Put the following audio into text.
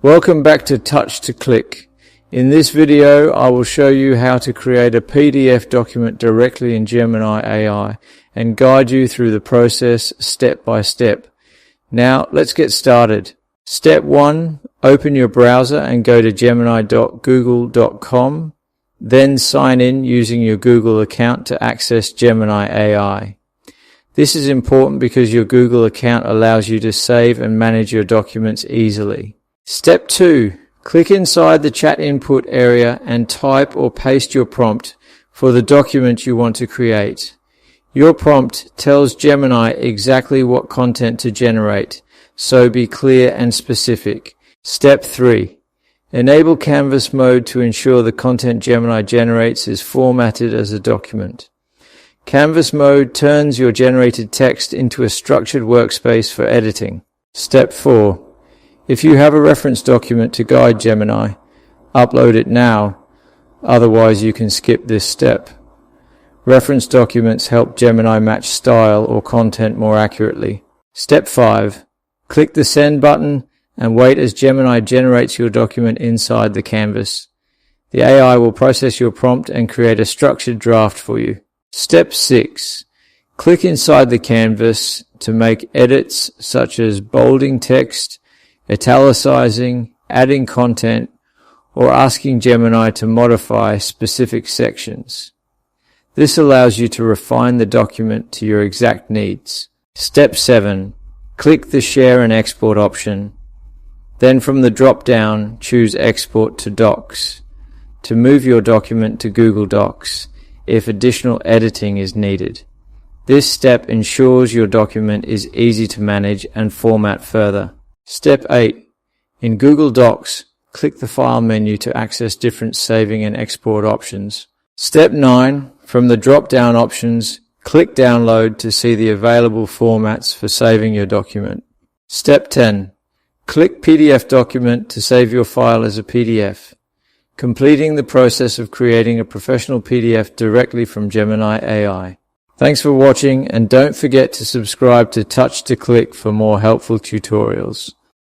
Welcome back to Touch to Click. In this video, I will show you how to create a PDF document directly in Gemini AI and guide you through the process step by step. Now, let's get started. Step 1, open your browser and go to gemini.google.com. Then sign in using your Google account to access Gemini AI. This is important because your Google account allows you to save and manage your documents easily. Step 2. Click inside the chat input area and type or paste your prompt for the document you want to create. Your prompt tells Gemini exactly what content to generate, so be clear and specific. Step 3. Enable Canvas mode to ensure the content Gemini generates is formatted as a document. Canvas mode turns your generated text into a structured workspace for editing. Step 4. If you have a reference document to guide Gemini, upload it now, otherwise you can skip this step. Reference documents help Gemini match style or content more accurately. Step 5. Click the Send button and wait as Gemini generates your document inside the canvas. The AI will process your prompt and create a structured draft for you. Step 6. Click inside the canvas to make edits such as bolding text, italicizing, adding content, or asking Gemini to modify specific sections. This allows you to refine the document to your exact needs. Step 7. Click the Share and Export option. Then from the drop-down, choose Export to Docs to move your document to Google Docs if additional editing is needed. This step ensures your document is easy to manage and format further. Step 8. In Google Docs, click the File menu to access different saving and export options. Step 9. From the drop-down options, click Download to see the available formats for saving your document. Step 10. Click PDF document to save your file as a PDF, completing the process of creating a professional PDF directly from Gemini AI. Thanks for watching, and don't forget to subscribe to Touch to Click for more helpful tutorials.